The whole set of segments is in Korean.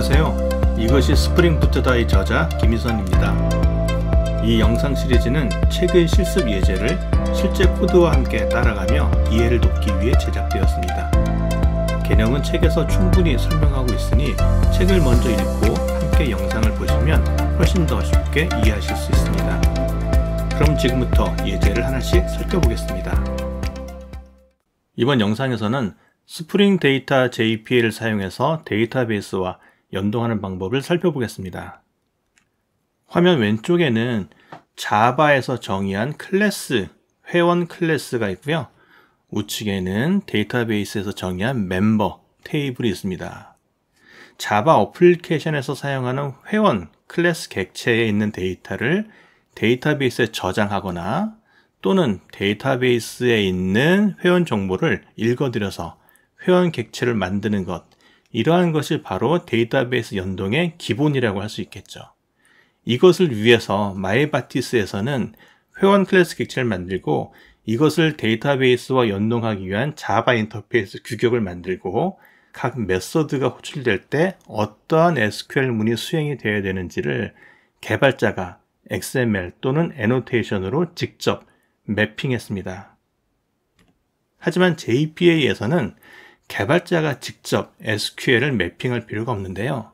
안녕하세요. 이것이 스프링 부트다의 저자 김희선입니다. 이 영상 시리즈는 책의 실습 예제를 실제 코드와 함께 따라가며 이해를 돕기 위해 제작되었습니다. 개념은 책에서 충분히 설명하고 있으니 책을 먼저 읽고 함께 영상을 보시면 훨씬 더 쉽게 이해하실 수 있습니다. 그럼 지금부터 예제를 하나씩 살펴보겠습니다. 이번 영상에서는 스프링 데이터 JPA를 사용해서 데이터베이스와 연동하는 방법을 살펴보겠습니다. 화면 왼쪽에는 자바에서 정의한 클래스, 회원 클래스가 있고요. 우측에는 데이터베이스에서 정의한 멤버, 테이블이 있습니다. 자바 어플리케이션에서 사용하는 회원, 클래스 객체에 있는 데이터를 데이터베이스에 저장하거나 또는 데이터베이스에 있는 회원 정보를 읽어들여서 회원 객체를 만드는 것, 이러한 것이 바로 데이터베이스 연동의 기본이라고 할 수 있겠죠. 이것을 위해서 마이바티스에서는 회원 클래스 객체를 만들고 이것을 데이터베이스와 연동하기 위한 자바 인터페이스 규격을 만들고 각 메서드가 호출될 때 어떠한 SQL 문이 수행이 되어야 되는지를 개발자가 XML 또는 애노테이션으로 직접 매핑했습니다. 하지만 JPA에서는 개발자가 직접 SQL을 매핑할 필요가 없는데요.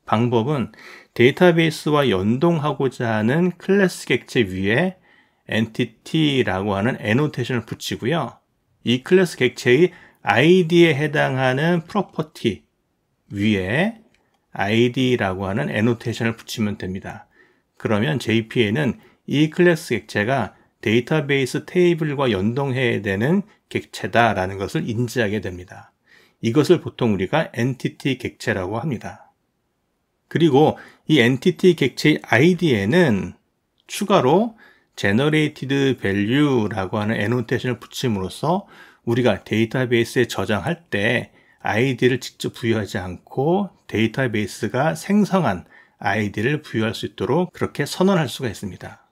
방법은 데이터베이스와 연동하고자 하는 클래스 객체 위에 entity라고 하는 애노테이션을 붙이고요. 이 클래스 객체의 id에 해당하는 프로퍼티 위에 id라고 하는 애노테이션을 붙이면 됩니다. 그러면 JPA는 이 클래스 객체가 데이터베이스 테이블과 연동해야 되는 객체다라는 것을 인지하게 됩니다. 이것을 보통 우리가 엔티티 객체라고 합니다. 그리고 이 엔티티 객체의 id에는 추가로 generated value라고 하는 애노테이션을 붙임으로써 우리가 데이터베이스에 저장할 때 id를 직접 부여하지 않고 데이터베이스가 생성한 id를 부여할 수 있도록 그렇게 선언할 수가 있습니다.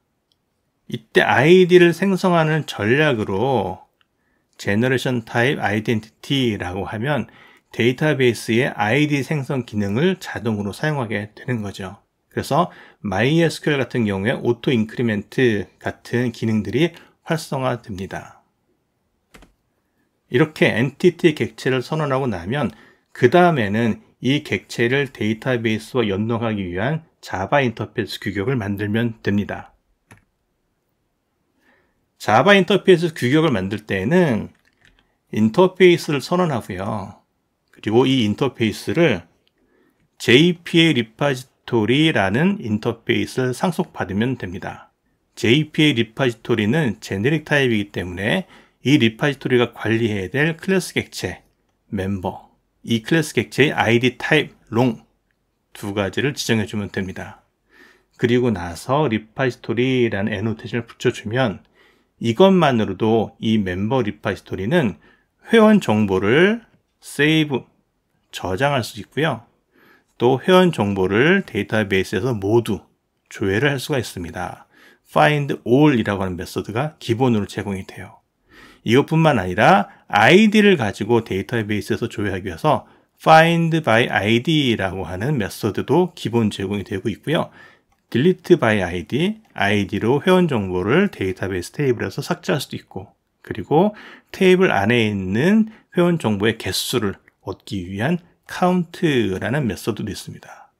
이때 id를 생성하는 전략으로 Generation Type Identity라고 하면 데이터베이스의 ID 생성 기능을 자동으로 사용하게 되는 거죠. 그래서 MySQL 같은 경우에 오토 인크리멘트 같은 기능들이 활성화됩니다. 이렇게 엔티티 객체를 선언하고 나면 그 다음에는 이 객체를 데이터베이스와 연동하기 위한 자바 인터페이스 규격을 만들면 됩니다. 자바 인터페이스 규격을 만들 때에는 인터페이스를 선언하고요. 그리고 이 인터페이스를 JPA 리파지토리라는 인터페이스를 상속받으면 됩니다. JPA 리파지토리는 제네릭 타입이기 때문에 이 리파지토리가 관리해야 될 클래스 객체, 멤버, 이 클래스 객체의 ID 타입, 롱 두 가지를 지정해주면 됩니다. 그리고 나서 리파지토리라는 애노테이션을 붙여주면 이것만으로도 이 멤버 리파지토리는 회원 정보를 세이브, 저장할 수 있고요. 또 회원 정보를 데이터베이스에서 모두 조회를 할 수가 있습니다. find all이라고 하는 메서드가 기본으로 제공이 돼요. 이것뿐만 아니라 id를 가지고 데이터베이스에서 조회하기 위해서 find by id라고 하는 메서드도 기본 제공이 되고 있고요. delete by id로 회원 정보를 데이터베이스 테이블에서 삭제할 수도 있고, 그리고 테이블 안에 있는 회원 정보의 개수를 얻기 위한 count라는 메서드도 있습니다.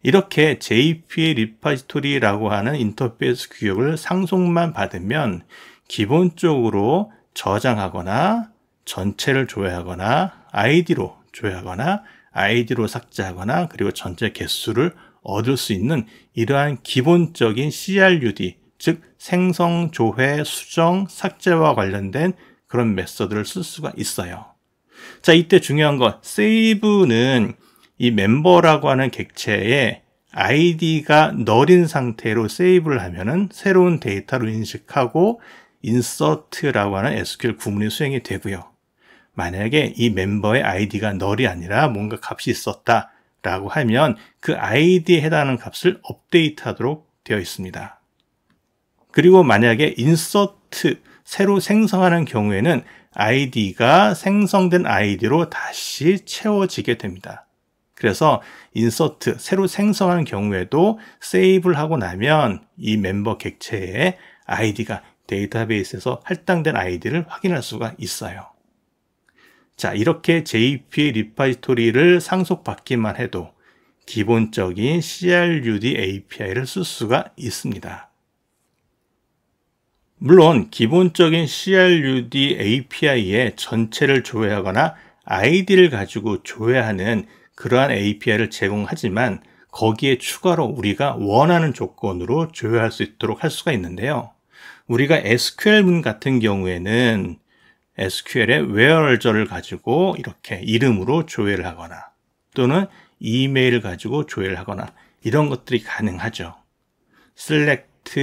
이렇게 JPA 리파지토리라고 하는 인터페이스 규격을 상속만 받으면 기본적으로 저장하거나 전체를 조회하거나 id로 조회하거나 id로 삭제하거나 그리고 전체 개수를 얻을 수 있는 이러한 기본적인 CRUD, 즉 생성, 조회, 수정, 삭제와 관련된 그런 메서드를 쓸 수가 있어요. 자, 이때 중요한 건 save는 이 멤버라고 하는 객체에 id가 널인 상태로 세이브를 하면은 새로운 데이터로 인식하고 insert라고 하는 SQL 구문이 수행이 되고요. 만약에 이 멤버의 id가 널이 아니라 뭔가 값이 있었다 라고 하면 그 id에 해당하는 값을 업데이트하도록 되어 있습니다. 그리고 만약에 insert, 새로 생성하는 경우에는 id가 생성된 id로 다시 채워지게 됩니다. 그래서 인서트, 새로 생성한 경우에도 세이브를 하고 나면 이 멤버 객체의 아이디가 데이터베이스에서 할당된 아이디를 확인할 수가 있어요. 자, 이렇게 JPA 리파지토리를 상속받기만 해도 기본적인 CRUD API를 쓸 수가 있습니다. 물론 기본적인 CRUD API의 전체를 조회하거나 아이디를 가지고 조회하는 그러한 API를 제공하지만 거기에 추가로 우리가 원하는 조건으로 조회할 수 있도록 할 수가 있는데요. 우리가 SQL문 같은 경우에는 SQL의 where's를 가지고 이렇게 이름으로 조회를 하거나 또는 이메일을 가지고 조회를 하거나 이런 것들이 가능하죠. select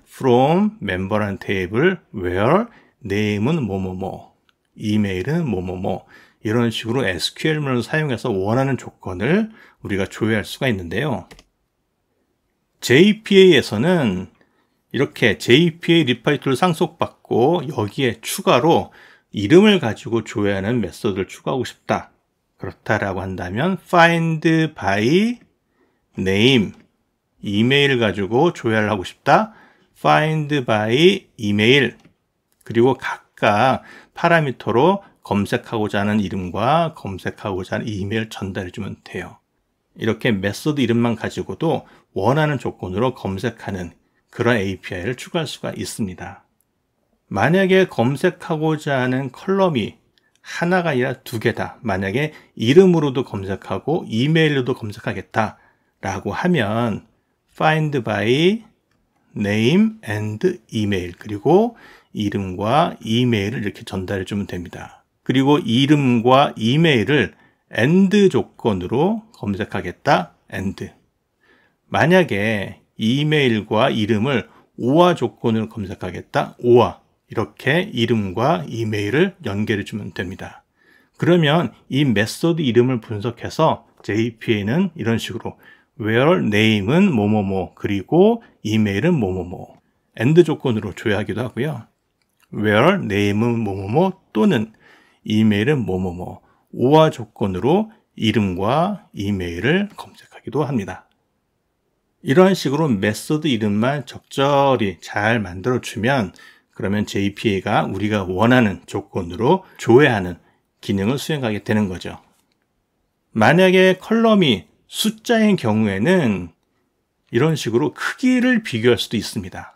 from member라는 테이블 where name은 뭐뭐뭐 이메일은 뭐뭐뭐 이런 식으로 SQL문을 사용해서 원하는 조건을 우리가 조회할 수가 있는데요. JPA에서는 이렇게 JPA 리파지토리를 상속받고 여기에 추가로 이름을 가지고 조회하는 메소드를 추가하고 싶다. 그렇다라고 한다면 find by name 이메일을 가지고 조회를 하고 싶다. find by email 그리고 각각 파라미터로 검색하고자 하는 이름과 검색하고자 하는 이메일 전달해 주면 돼요. 이렇게 메소드 이름만 가지고도 원하는 조건으로 검색하는 그런 API를 추가할 수가 있습니다. 만약에 검색하고자 하는 컬럼이 하나가 아니라 두 개다. 만약에 이름으로도 검색하고 이메일로도 검색하겠다 라고 하면 find by name and email 그리고 이름과 이메일을 이렇게 전달해 주면 됩니다. 그리고 이름과 이메일을 and 조건으로 검색하겠다. and. 만약에 이메일과 이름을 OR 조건으로 검색하겠다. OR. 이렇게 이름과 이메일을 연결해 주면 됩니다. 그러면 이 메소드 이름을 분석해서 JPA는 이런 식으로 where name은 뭐뭐뭐 그리고 이메일은 뭐뭐뭐 and 조건으로 조회하기도 하고요. where name은 뭐뭐뭐 또는 이메일은 뭐뭐뭐 OR 조건으로 이름과 이메일을 검색하기도 합니다. 이런 식으로 메소드 이름만 적절히 잘 만들어주면 그러면 JPA가 우리가 원하는 조건으로 조회하는 기능을 수행하게 되는 거죠. 만약에 컬럼이 숫자인 경우에는 이런 식으로 크기를 비교할 수도 있습니다.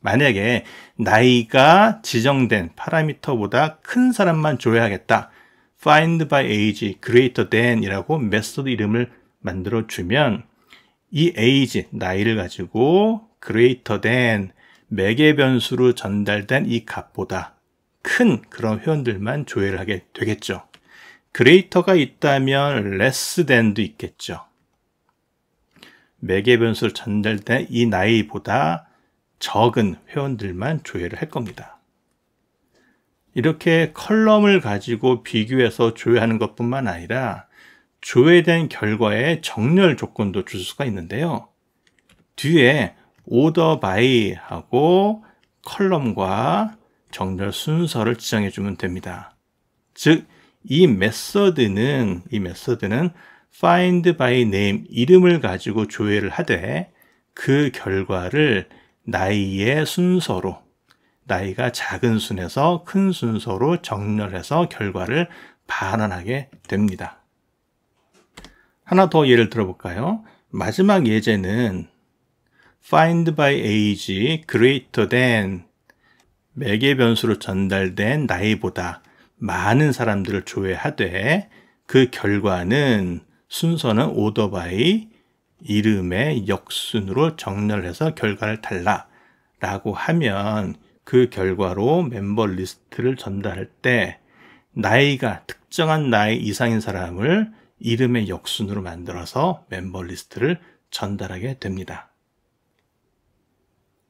만약에 나이가 지정된 파라미터보다 큰 사람만 조회하겠다. find by age greater than 이라고 메소드 이름을 만들어 주면 이 age, 나이를 가지고 greater than 매개 변수로 전달된 이 값보다 큰 그런 회원들만 조회를 하게 되겠죠. greater가 있다면 less than도 있겠죠. 매개 변수로 전달된 이 나이보다 적은 회원들만 조회를 할 겁니다. 이렇게 컬럼을 가지고 비교해서 조회하는 것뿐만 아니라 조회된 결과에 정렬 조건도 줄 수가 있는데요. 뒤에 order by 하고 컬럼과 정렬 순서를 지정해 주면 됩니다. 즉, 이 메서드는 find by name 이름을 가지고 조회를 하되 그 결과를 나이의 순서로 나이가 작은 순에서 큰 순서로 정렬해서 결과를 반환하게 됩니다. 하나 더 예를 들어볼까요? 마지막 예제는 find by age greater than 매개 변수로 전달된 나이보다 많은 사람들을 조회하되 그 결과는 순서는 order by 이름의 역순으로 정렬해서 결과를 달라 라고 하면 그 결과로 멤버 리스트를 전달할 때 나이가 특정한 나이 이상인 사람을 이름의 역순으로 만들어서 멤버 리스트를 전달하게 됩니다.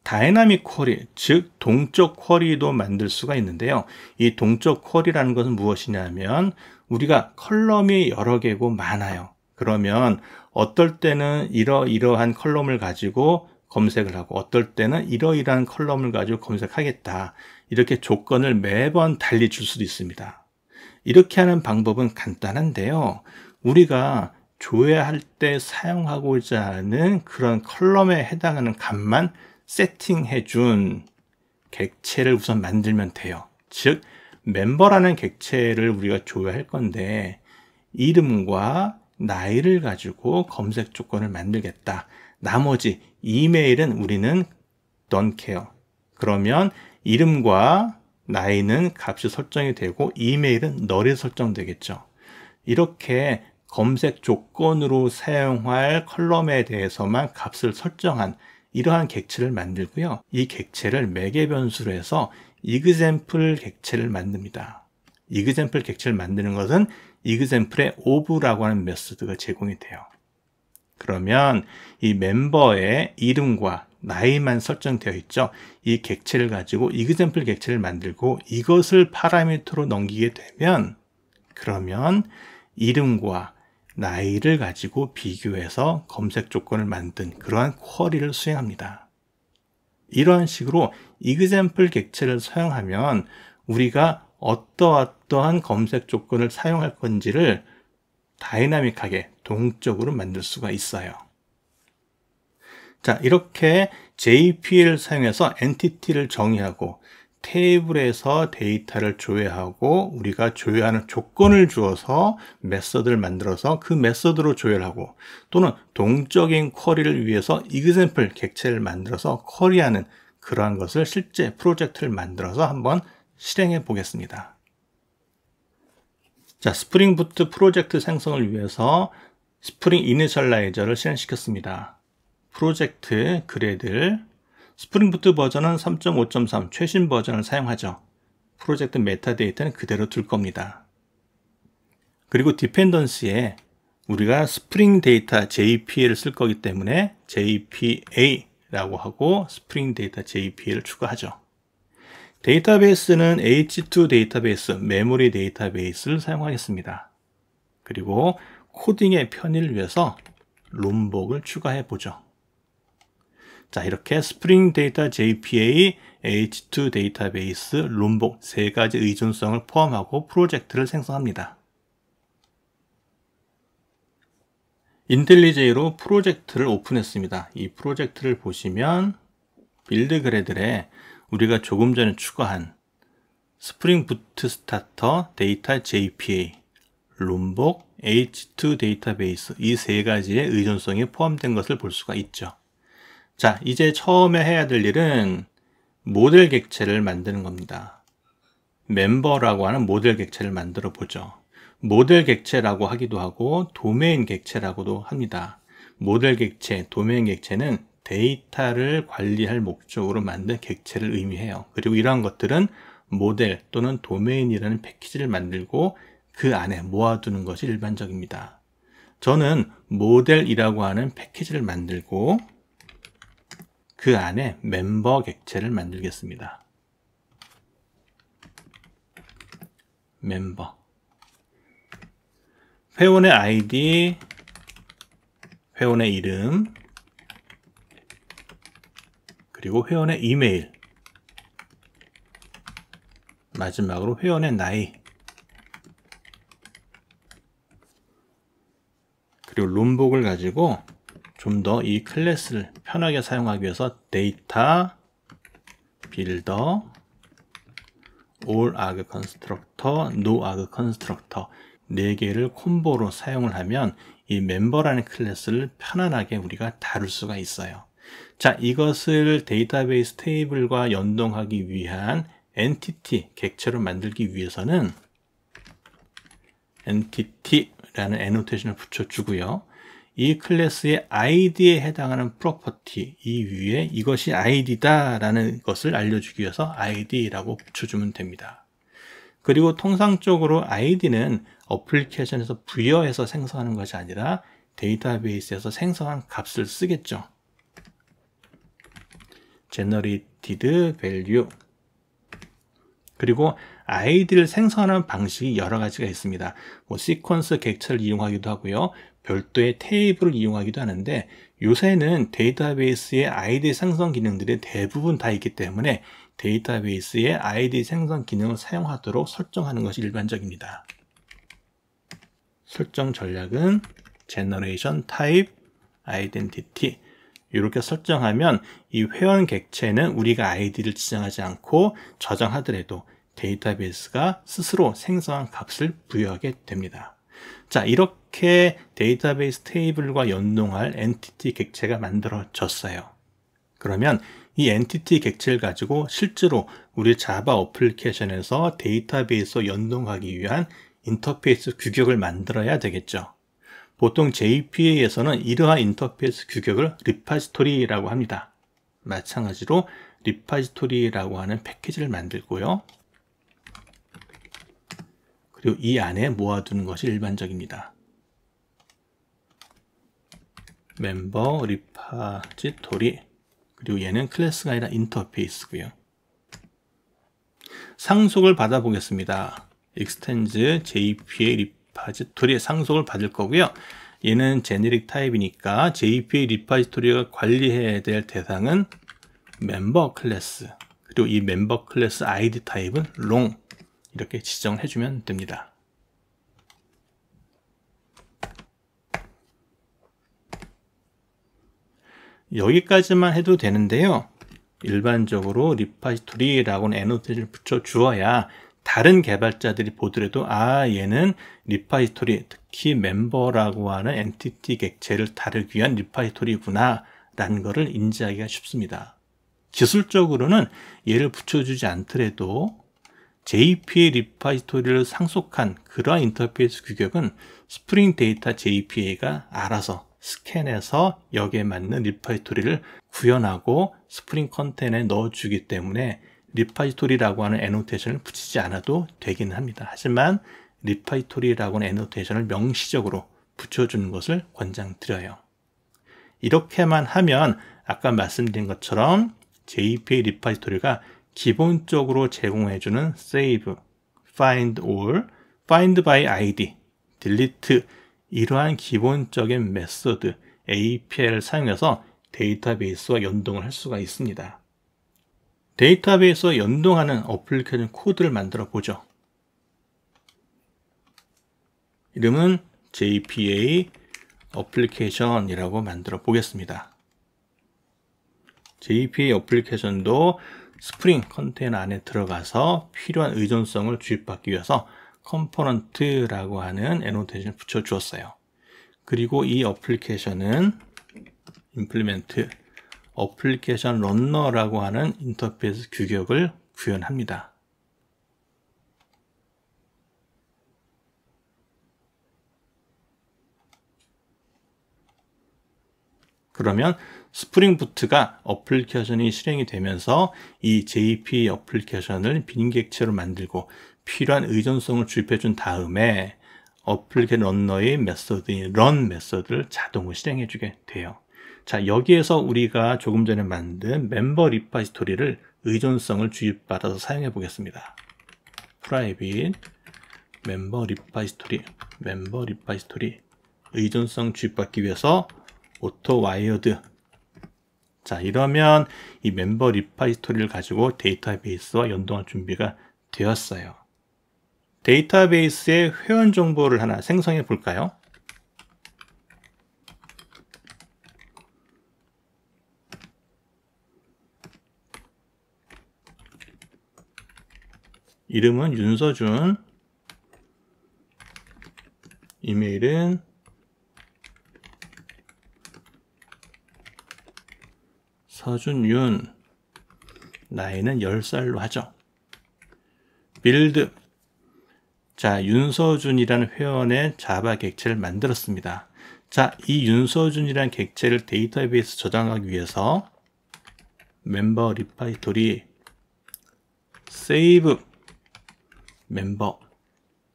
다이나믹 쿼리, 즉 동적 쿼리도 만들 수가 있는데요. 이 동적 쿼리라는 것은 무엇이냐면 우리가 컬럼이 여러 개고 많아요. 그러면 어떨 때는 이러이러한 컬럼을 가지고 검색을 하고 어떨 때는 이러이러한 컬럼을 가지고 검색하겠다. 이렇게 조건을 매번 달리 줄 수도 있습니다. 이렇게 하는 방법은 간단한데요. 우리가 조회할 때 사용하고자 하는 그런 컬럼에 해당하는 값만 세팅해 준 객체를 우선 만들면 돼요. 즉 멤버라는 객체를 우리가 조회할 건데 이름과 나이를 가지고 검색 조건을 만들겠다. 나머지 이메일은 우리는 don't care. 그러면 이름과 나이는 값이 설정이 되고 이메일은 null이 설정되겠죠. 이렇게 검색 조건으로 사용할 컬럼에 대해서만 값을 설정한 이러한 객체를 만들고요. 이 객체를 매개 변수로 해서 example 객체를 만듭니다. example 객체를 만드는 것은 example의 of라고 하는 메소드가 제공이 돼요. 그러면 이 멤버의 이름과 나이만 설정되어 있죠. 이 객체를 가지고 example 객체를 만들고 이것을 파라미터로 넘기게 되면 그러면 이름과 나이를 가지고 비교해서 검색 조건을 만든 그러한 쿼리를 수행합니다. 이러한 식으로 example 객체를 사용하면 우리가 어떠한 검색 조건을 사용할 건지를 다이나믹하게 동적으로 만들 수가 있어요. 자, 이렇게 JPL을 사용해서 엔티티를 정의하고 테이블에서 데이터를 조회하고 우리가 조회하는 조건을 주어서 메서드를 만들어서 그 메서드로 조회를 하고 또는 동적인 쿼리를 위해서 example 객체를 만들어서 쿼리하는 그러한 것을 실제 프로젝트를 만들어서 한번 실행해 보겠습니다. 자, 스프링 부트 프로젝트 생성을 위해서 스프링 이니셜라이저를 실행시켰습니다. 프로젝트 그래들 스프링 부트 버전은 3.5.3 최신 버전을 사용하죠. 프로젝트 메타데이터는 그대로 둘 겁니다. 그리고 디펜던시에 우리가 스프링 데이터 JPA를 쓸 거기 때문에 JPA라고 하고 스프링 데이터 JPA를 추가하죠. 데이터베이스는 H2 데이터베이스, 메모리 데이터베이스를 사용하겠습니다. 그리고 코딩의 편의를 위해서 롬복을 추가해 보죠. 자, 이렇게 스프링 데이터 JPA, H2 데이터베이스, 롬복 세 가지 의존성을 포함하고 프로젝트를 생성합니다. 인텔리제이로 프로젝트를 오픈했습니다. 이 프로젝트를 보시면 빌드 그래들에 우리가 조금 전에 추가한 스프링 부트 스타터 데이터 JPA, 롬복, H2 데이터베이스 이 세 가지의 의존성이 포함된 것을 볼 수가 있죠. 자, 이제 처음에 해야 될 일은 모델 객체를 만드는 겁니다. 멤버라고 하는 모델 객체를 만들어 보죠. 모델 객체라고 하기도 하고 도메인 객체라고도 합니다. 모델 객체, 도메인 객체는 데이터를 관리할 목적으로 만든 객체를 의미해요. 그리고 이러한 것들은 모델 또는 도메인이라는 패키지를 만들고 그 안에 모아두는 것이 일반적입니다. 저는 모델이라고 하는 패키지를 만들고 그 안에 멤버 객체를 만들겠습니다. 멤버 회원의 아이디, 회원의 이름, 그리고 회원의 이메일, 마지막으로 회원의 나이, 그리고 롬복을 가지고 좀 더 이 클래스를 편하게 사용하기 위해서 데이터, 빌더, all arg constructor, no arg constructor 4개를 콤보로 사용을 하면 이 멤버라는 클래스를 편안하게 우리가 다룰 수가 있어요. 자, 이것을 데이터베이스 테이블과 연동하기 위한 엔티티 객체로 만들기 위해서는 entity라는 애노테이션을 붙여주고요. 이 클래스의 id에 해당하는 프로퍼티 이 위에 이것이 id다 라는 것을 알려주기 위해서 id라고 붙여주면 됩니다. 그리고 통상적으로 id는 어플리케이션에서 부여해서 생성하는 것이 아니라 데이터베이스에서 생성한 값을 쓰겠죠. generated value 그리고 id를 생성하는 방식이 여러 가지가 있습니다. 시퀀스 객체를 이용하기도 하고요. 별도의 테이블을 이용하기도 하는데 요새는 데이터베이스의 ID 생성 기능들이 대부분 다 있기 때문에 데이터베이스의 ID 생성 기능을 사용하도록 설정하는 것이 일반적입니다. 설정 전략은 generation type identity 이렇게 설정하면 이 회원 객체는 우리가 아이디를 지정하지 않고 저장하더라도 데이터베이스가 스스로 생성한 값을 부여하게 됩니다. 자, 이렇게 데이터베이스 테이블과 연동할 엔티티 객체가 만들어졌어요. 그러면 이 엔티티 객체를 가지고 실제로 우리 자바 어플리케이션에서 데이터베이스와 연동하기 위한 인터페이스 규격을 만들어야 되겠죠. 보통 JPA에서는 이러한 인터페이스 규격을 리파지토리라고 합니다. 마찬가지로 리파지토리라고 하는 패키지를 만들고요. 그리고 이 안에 모아두는 것이 일반적입니다. 멤버 리파지토리, 그리고 얘는 클래스가 아니라 인터페이스고요. 상속을 받아 보겠습니다. extends JPA 리파지토리의 상속을 받을 거고요. 얘는 제네릭 타입이니까 JPA 리파지토리가 관리해야 될 대상은 멤버 클래스, 그리고 이 멤버 클래스 ID 타입은 long 이렇게 지정해 주면 됩니다. 여기까지만 해도 되는데요. 일반적으로 리파지토리라고는 애노테이션을 붙여 주어야 다른 개발자들이 보더라도 아, 얘는 리파지토리, 특히 멤버라고 하는 엔티티 객체를 다루기 위한 리파지토리구나 라는 것을 인지하기가 쉽습니다. 기술적으로는 얘를 붙여주지 않더라도 JPA 리파지토리를 상속한 그러한 인터페이스 규격은 스프링 데이터 JPA가 알아서 스캔해서 여기에 맞는 리파지토리를 구현하고 스프링 컨테이너에 넣어주기 때문에 리파지토리라고 하는 애노테이션을 붙이지 않아도 되기는 합니다. 하지만 리파지토리라고 하는 애노테이션을 명시적으로 붙여주는 것을 권장드려요. 이렇게만 하면 아까 말씀드린 것처럼 JPA 리파지토리가 기본적으로 제공해주는 save, find all, find by id, delete 이러한 기본적인 메소드 API를 사용해서 데이터베이스와 연동을 할 수가 있습니다. 데이터베이스와 연동하는 어플리케이션 코드를 만들어 보죠. 이름은 JPA 어플리케이션이라고 만들어 보겠습니다. JPA 어플리케이션도 스프링 컨테이너 안에 들어가서 필요한 의존성을 주입받기 위해서 컴포넌트라고 하는 애노테이션을 붙여 주었어요. 그리고 이 어플리케이션은 implement 어플리케이션 런너라고 하는 인터페이스 규격을 구현합니다. 그러면 스프링 부트가 어플리케이션이 실행이 되면서 이 JPA 어플리케이션을 빈객체로 만들고 필요한 의존성을 주입해 준 다음에 어플리케이션 런너의 메소드인 run 메소드를 자동으로 실행해 주게 돼요. 자, 여기에서 우리가 조금 전에 만든 멤버 리파지토리를 의존성을 주입받아서 사용해 보겠습니다. private 멤버 리파지토리 의존성 주입받기 위해서 auto wired. 자, 이러면 이 멤버 리파지토리를 가지고 데이터베이스와 연동할 준비가 되었어요. 데이터베이스의 회원 정보를 하나 생성해 볼까요? 이름은 윤서준, 이메일은 서준윤, 나이는 10살로 하죠. 빌드, 자, 윤서준이라는 회원의 자바 객체를 만들었습니다. 자, 이 윤서준이라는 객체를 데이터베이스 저장하기 위해서 멤버 리파지토리 save 멤버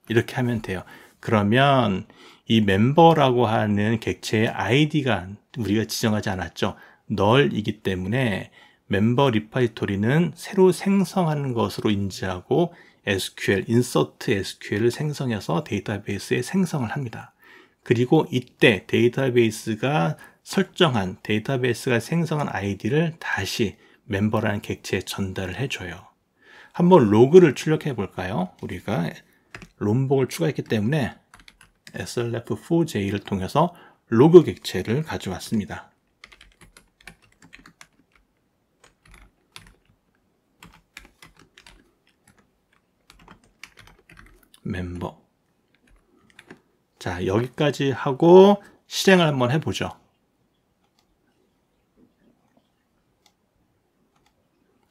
이렇게 하면 돼요. 그러면 이 멤버라고 하는 객체의 아이디가 우리가 지정하지 않았죠. null이기 때문에 멤버 리파지토리는 새로 생성하는 것으로 인지하고 SQL, insert SQL을 생성해서 데이터베이스에 생성을 합니다. 그리고 이때 데이터베이스가 설정한, 데이터베이스가 생성한 아이디를 다시 멤버라는 객체에 전달을 해줘요. 한번 로그를 출력해 볼까요? 우리가 롬복을 추가했기 때문에 sref4j를 통해서 로그 객체를 가져왔습니다. 멤버. 자, 여기까지 하고 실행을 한번 해보죠.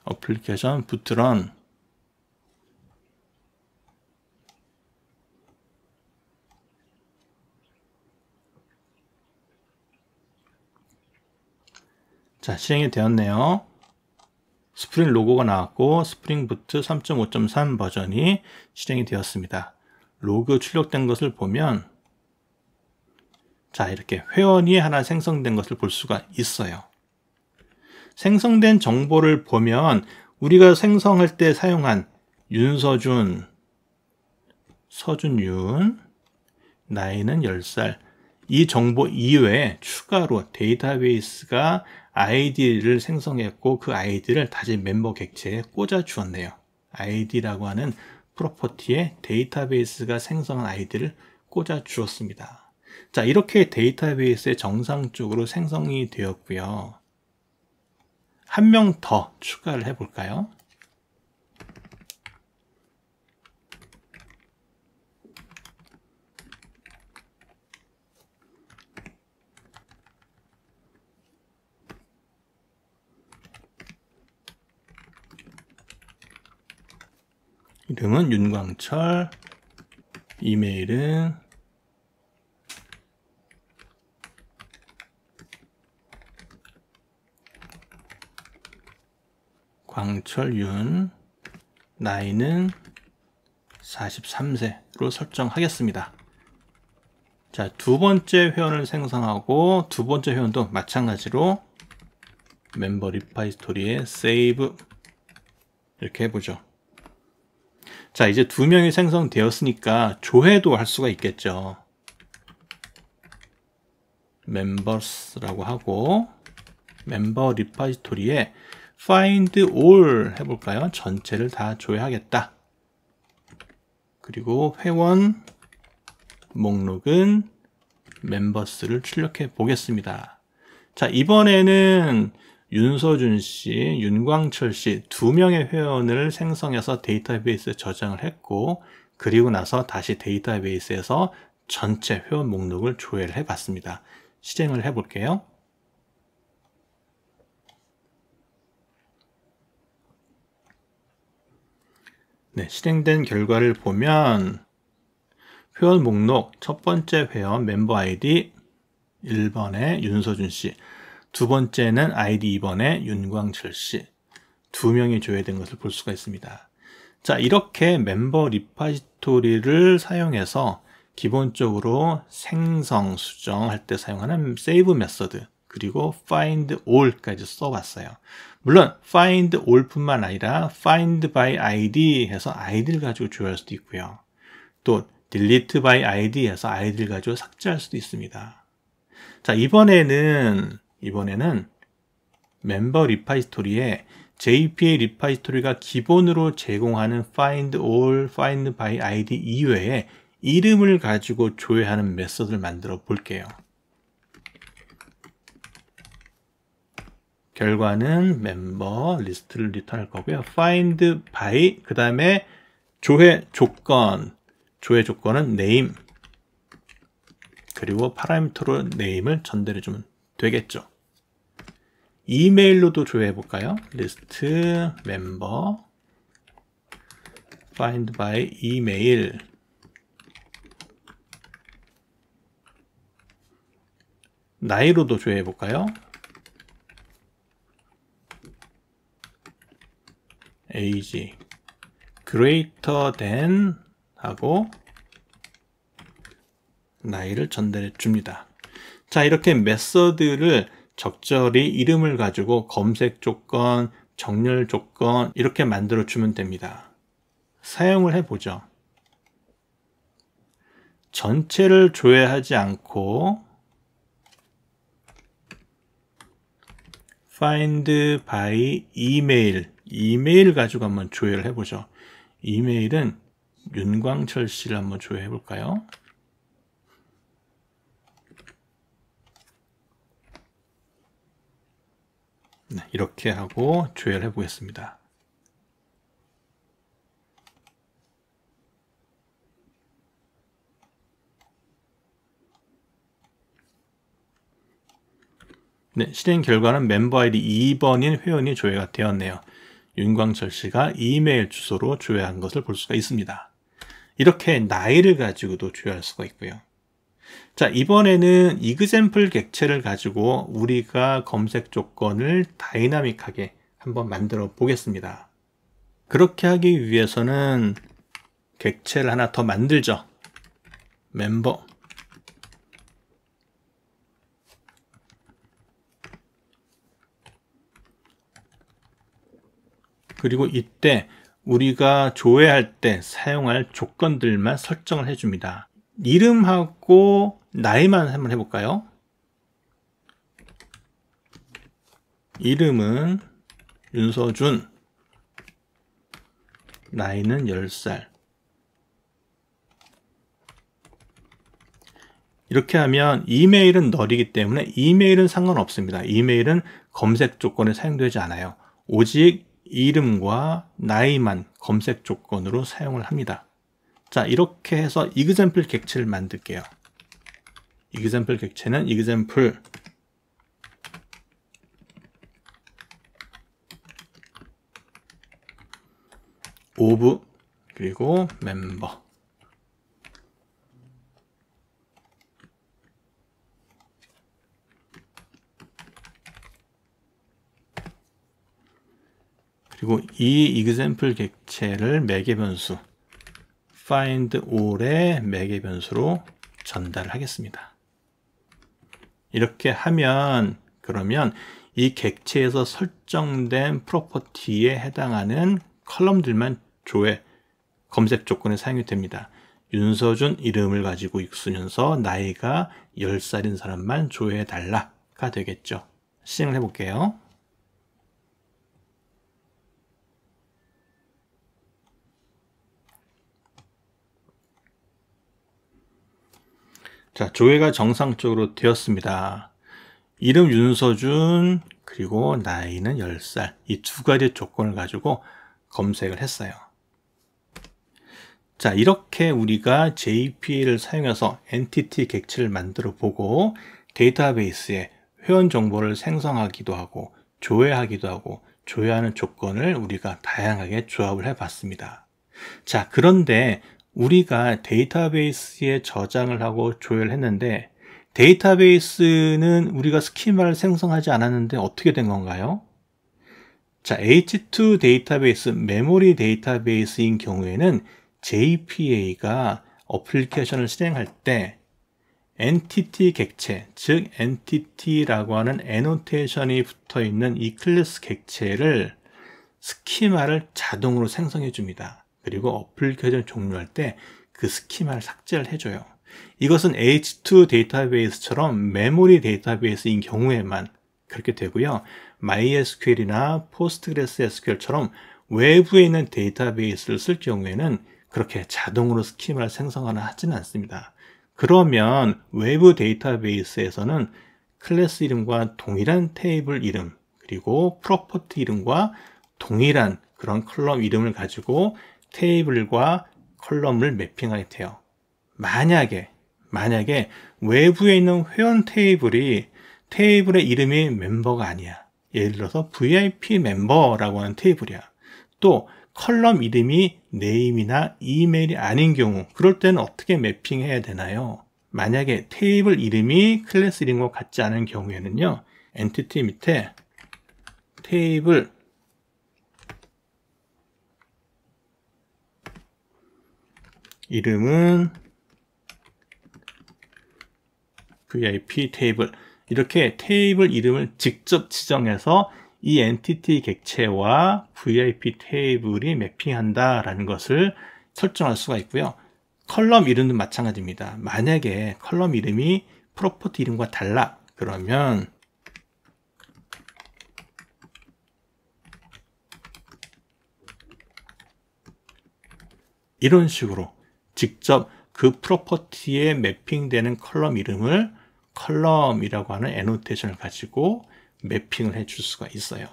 어플리케이션 부트런. 자, 실행이 되었네요. 스프링 로고가 나왔고 스프링 부트 3.5.3 버전이 실행이 되었습니다. 로그 출력된 것을 보면 자, 이렇게 회원이 하나 생성된 것을 볼 수가 있어요. 생성된 정보를 보면 우리가 생성할 때 사용한 윤서준, 서준윤, 나이는 10살, 이 정보 이외에 추가로 데이터베이스가 아이디를 생성했고 그 아이디를 다시 멤버 객체에 꽂아 주었네요. 아이디라고 하는 프로퍼티에 데이터베이스가 생성한 아이디를 꽂아 주었습니다. 자, 이렇게 데이터베이스에 정상적으로 생성이 되었고요. 한 명 더 추가를 해 볼까요? 이름은 윤광철, 이메일은 광철윤, 나이는 43세로 설정하겠습니다. 자, 두 번째 회원을 생성하고 두 번째 회원도 마찬가지로 멤버 리파지토리에 save 이렇게 해보죠. 자, 이제 두 명이 생성되었으니까 조회도 할 수가 있겠죠. members라고 하고 멤버 리파지토리에 find all 해볼까요? 전체를 다 조회하겠다. 그리고 회원 목록은 members를 출력해 보겠습니다. 자, 이번에는 윤서준 씨, 윤광철 씨 두 명의 회원을 생성해서 데이터베이스에 저장을 했고 그리고 나서 다시 데이터베이스에서 전체 회원 목록을 조회를 해 봤습니다. 실행을 해 볼게요. 네, 실행된 결과를 보면 회원 목록 첫 번째 회원 멤버 아이디 1번에 윤서준 씨, 두 번째는 아이디 2번에 윤광철 씨, 두 명이 조회된 것을 볼 수가 있습니다. 자, 이렇게 멤버 리파지토리를 사용해서 기본적으로 생성, 수정할 때 사용하는 save 메서드 그리고 find all까지 써봤어요. 물론 find all 뿐만 아니라 find by id 해서 아이디를 가지고 조회할 수도 있고요. 또 delete by id 해서 아이디를 가지고 삭제할 수도 있습니다. 자, 이번에는 멤버 리파지토리에 JPA 리파지토리가 기본으로 제공하는 find all, find by id 이외에 이름을 가지고 조회하는 메서드를 만들어 볼게요. 결과는 멤버 리스트를 리턴할 거고요. find by 그 다음에 조회 조건은 name 그리고 파라미터로 name을 전달해 주면 되겠죠. 이메일로도 조회해 볼까요? 리스트 멤버 find by 이메일 나이로도 조회해 볼까요? age greater than 하고 나이를 전달해 줍니다. 자, 이렇게 메서드를 적절히 이름을 가지고 검색 조건, 정렬 조건 이렇게 만들어 주면 됩니다. 사용을 해보죠. 전체를 조회하지 않고 find by 이메일 가지고 한번 조회를 해보죠. 이메일은 윤광철 씨를 한번 조회해 볼까요? 이렇게 하고 조회를 해 보겠습니다. 네, 실행 결과는 멤버 아이디 2번인 회원이 조회가 되었네요. 윤광철 씨가 이메일 주소로 조회한 것을 볼 수가 있습니다. 이렇게 나이를 가지고도 조회할 수가 있고요. 자, 이번에는 example 객체를 가지고 우리가 검색 조건을 다이나믹하게 한번 만들어 보겠습니다. 그렇게 하기 위해서는 객체를 하나 더 만들죠. 멤버 그리고 이때 우리가 조회할 때 사용할 조건들만 설정을 해줍니다. 이름하고 나이만 한번 해볼까요? 이름은 윤서준, 나이는 10살. 이렇게 하면 이메일은 널이기 때문에 이메일은 상관없습니다. 이메일은 검색 조건에 사용되지 않아요. 오직 이름과 나이만 검색 조건으로 사용을 합니다. 자, 이렇게 해서 example 객체를 만들게요. example 객체는 example of 그리고 member 그리고 이 example 객체를 매개 변수 find all의 매개 변수로 전달을 하겠습니다. 이렇게 하면 그러면 이 객체에서 설정된 프로퍼티에 해당하는 컬럼들만 조회 검색 조건에 사용이 됩니다. 윤서준 이름을 가지고 있으면서 나이가 10살인 사람만 조회해 달라가 되겠죠. 시행을 해볼게요. 자, 조회가 정상적으로 되었습니다. 이름 윤서준 그리고 나이는 10살 이 두 가지 조건을 가지고 검색을 했어요. 자, 이렇게 우리가 JPA를 사용해서 엔티티 객체를 만들어 보고 데이터베이스에 회원 정보를 생성하기도 하고 조회하기도 하고 조회하는 조건을 우리가 다양하게 조합을 해 봤습니다. 자, 그런데 우리가 데이터베이스에 저장을 하고 조회를 했는데 데이터베이스는 우리가 스키마를 생성하지 않았는데 어떻게 된 건가요? 자, H2 데이터베이스, 메모리 데이터베이스인 경우에는 JPA가 어플리케이션을 실행할 때 엔티티 객체, 즉 entity라고 하는 애노테이션이 붙어 있는 이 클래스 객체를 스키마를 자동으로 생성해 줍니다. 그리고 어플리케이션 종료할 때 그 스키마를 삭제를 해줘요. 이것은 H2 데이터베이스처럼 메모리 데이터베이스인 경우에만 그렇게 되고요. MySQL이나 PostgreSQL처럼 외부에 있는 데이터베이스를 쓸 경우에는 그렇게 자동으로 스키마를 생성하거나 하지는 않습니다. 그러면 외부 데이터베이스에서는 클래스 이름과 동일한 테이블 이름 그리고 프로퍼티 이름과 동일한 그런 컬럼 이름을 가지고 테이블과 컬럼을 매핑하게 돼요. 만약에 외부에 있는 회원 테이블의 이름이 멤버가 아니야. 예를 들어서 VIP 멤버라고 하는 테이블이야. 또 컬럼 이름이 네임이나 이메일이 아닌 경우 그럴 때는 어떻게 매핑해야 되나요? 만약에 테이블 이름이 클래스 이름과 같지 않은 경우에는요. 엔티티 밑에 테이블 이름은 VIP 테이블 이렇게 테이블 이름을 직접 지정해서 이 엔티티 객체와 VIP 테이블이 매핑한다라는 것을 설정할 수가 있고요. 컬럼 이름도 마찬가지입니다. 만약에 컬럼 이름이 프로퍼티 이름과 달라 그러면 이런 식으로 직접 그 프로퍼티에 매핑되는 컬럼 이름을 컬럼이라고 하는 애노테이션을 가지고 매핑을 해 줄 수가 있어요.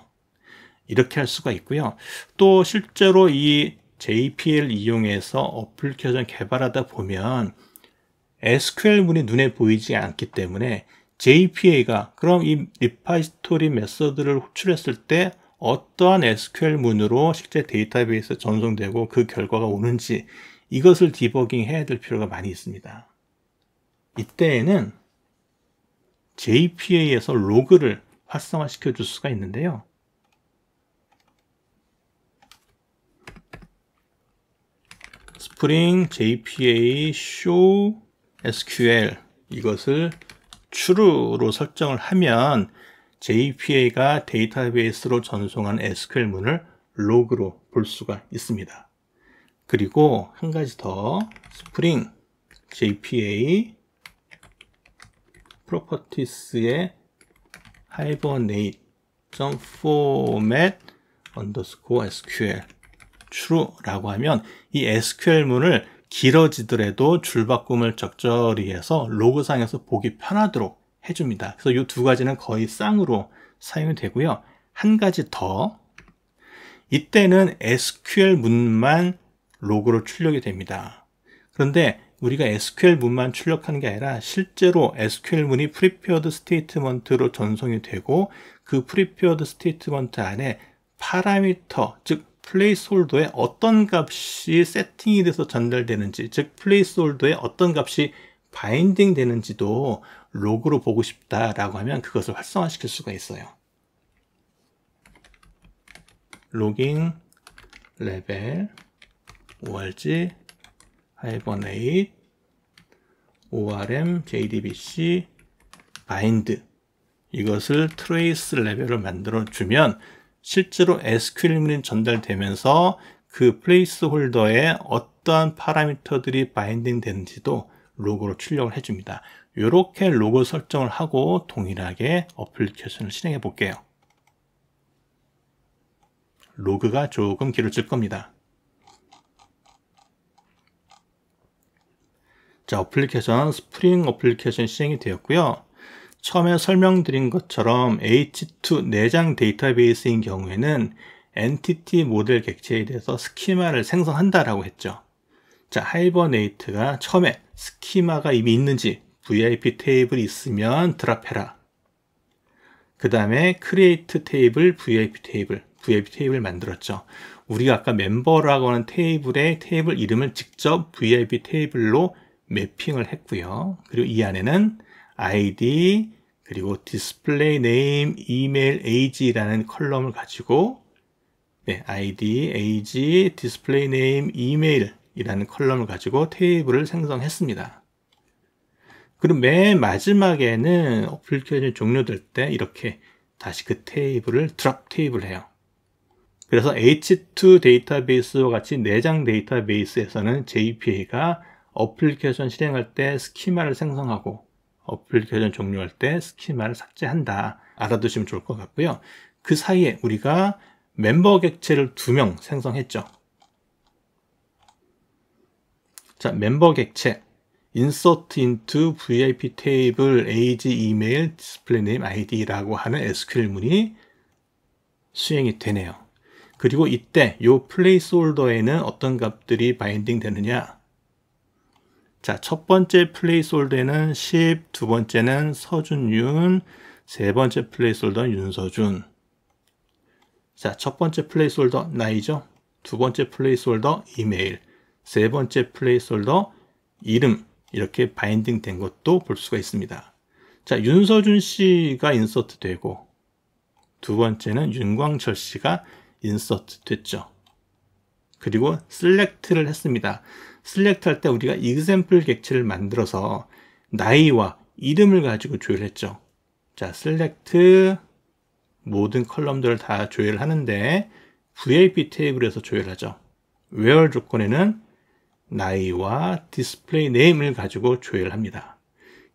이렇게 할 수가 있고요. 또 실제로 이 JPL 이용해서 어플리케이션 개발하다 보면 SQL문이 눈에 보이지 않기 때문에 JPA가 그럼 이 리파지토리 메서드를 호출했을 때 어떠한 SQL문으로 실제 데이터베이스에 전송되고 그 결과가 오는지 이것을 디버깅 해야 될 필요가 많이 있습니다. 이때에는 JPA에서 로그를 활성화시켜 줄 수가 있는데요. 스프링 JPA show SQL 이것을 true로 설정을 하면 JPA가 데이터베이스로 전송한 SQL문을 로그로 볼 수가 있습니다. 그리고 한 가지 더 스프링 JPA properties의 hibernate.format SQL true라고 하면 이 SQL문을 길어지더라도 줄바꿈을 적절히 해서 로그상에서 보기 편하도록 해줍니다. 그래서 이 두 가지는 거의 쌍으로 사용이 되고요. 한 가지 더, 이때는 SQL문만 로그로 출력이 됩니다. 그런데 우리가 SQL문만 출력하는 게 아니라 실제로 SQL문이 prepared statement로 전송이 되고 그 prepared statement 안에 파라미터, 즉 플레이스홀더에 어떤 값이 세팅이 돼서 전달되는지, 즉 플레이스홀더에 어떤 값이 바인딩 되는지도 로그로 보고 싶다라고 하면 그것을 활성화시킬 수가 있어요. 로깅 레벨 org hibernate orm jdbc bind 이것을 트레이스 레벨을 만들어 주면 실제로 SQL문이 전달되면서 그 플레이스홀더에 어떠한 파라미터들이 바인딩 되는지도 로그로 출력을 해줍니다. 이렇게 로그 설정을 하고 동일하게 어플리케이션을 실행해 볼게요. 로그가 조금 길어질 겁니다. 자, 어플리케이션 스프링 어플리케이션 실행이 되었고요. 처음에 설명드린 것처럼 H2 내장 데이터베이스인 경우에는 엔티티 모델 객체에 대해서 스키마를 생성한다라고 했죠. 자, 하이버네이트가 처음에 스키마가 이미 있는지 VIP 테이블이 있으면 드랍해라. 그 다음에 크리에이트 테이블, VIP 테이블 만들었죠. 우리가 아까 멤버라고 하는 테이블의 테이블 이름을 직접 VIP 테이블로 매핑을 했고요. 그리고 이 안에는 ID, 그리고 display name, email, age라는 컬럼을 가지고 ID, age, display name, email 이라는 컬럼을 가지고 테이블을 생성했습니다. 그리고 맨 마지막에는 어플리케이션이 종료될 때 이렇게 다시 그 테이블을 드랍 테이블 해요. 그래서 H2 데이터베이스와 같이 내장 데이터베이스에서는 JPA가 어플리케이션 실행할 때 스키마를 생성하고 어플리케이션 종료할 때 스키마를 삭제한다. 알아두시면 좋을 것 같고요. 그 사이에 우리가 멤버 객체를 2명 생성했죠. 자, 멤버 객체 insert into VIP table age, email, display name, id라고 하는 SQL문이 수행이 되네요. 그리고 이때 이 플레이스홀더에는 어떤 값들이 바인딩 되느냐? 자, 첫 번째 플레이스홀더에는 10, 두 번째는 서준윤, 세 번째 플레이스홀더는 윤서준. 자, 첫 번째 플레이스홀더 나이죠. 두 번째 플레이스홀더 이메일, 세 번째 플레이스홀더 이름 이렇게 바인딩 된 것도 볼 수가 있습니다. 자, 윤서준 씨가 인서트 되고 두 번째는 윤광철 씨가 인서트 됐죠. 그리고 셀렉트를 했습니다. 셀렉트 할 때 우리가 example 객체를 만들어서 나이와 이름을 가지고 조율했죠. 자, 셀렉트 모든 컬럼들을 다 조율하는데 VIP 테이블에서 조율하죠. where 조건에는 나이와 display name을 가지고 조율합니다.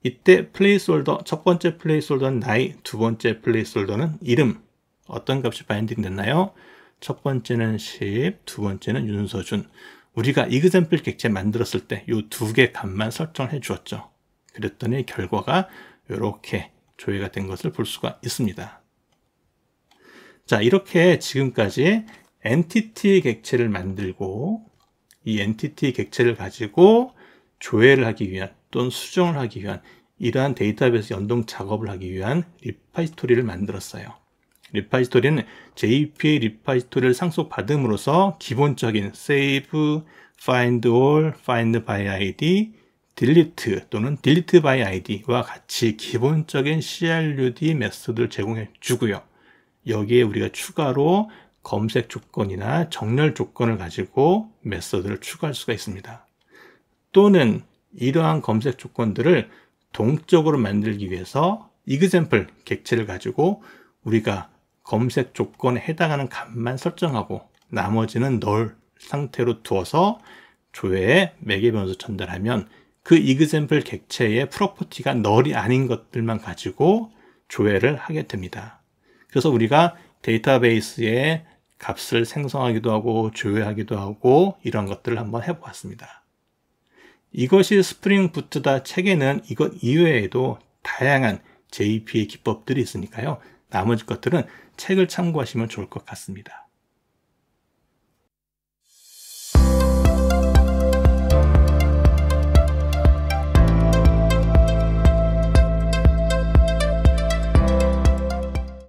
이때 플레이스홀더, 첫 번째 플레이스홀더는 나이, 두 번째 플레이스홀더는 이름. 어떤 값이 바인딩 됐나요? 첫 번째는 10, 두 번째는 윤서준. 우리가 example 객체 만들었을 때 이 두 개 값만 설정을 해 주었죠. 그랬더니 결과가 이렇게 조회가 된 것을 볼 수가 있습니다. 자, 이렇게 지금까지 엔티티 객체를 만들고 이 엔티티 객체를 가지고 조회를 하기 위한 또는 수정을 하기 위한 이러한 데이터베이스 연동 작업을 하기 위한 리파지토리를 만들었어요. 리파지토리는 JPA 리파지토리를 상속받음으로써 기본적인 save, find all, find by id, delete 또는 delete by id와 같이 기본적인 CRUD 메소드를 제공해 주고요. 여기에 우리가 추가로 검색 조건이나 정렬 조건을 가지고 메소드를 추가할 수가 있습니다. 또는 이러한 검색 조건들을 동적으로 만들기 위해서 example 객체를 가지고 우리가 검색 조건에 해당하는 값만 설정하고 나머지는 null 상태로 두어서 조회에 매개 변수 전달하면 그 example 객체의 프로퍼티가 null이 아닌 것들만 가지고 조회를 하게 됩니다. 그래서 우리가 데이터베이스에 값을 생성하기도 하고 조회하기도 하고 이런 것들을 한번 해보았습니다. 이것이 스프링 부트다 책에는 이것 이외에도 다양한 JPA 기법들이 있으니까요. 나머지 것들은 책을 참고하시면 좋을 것 같습니다.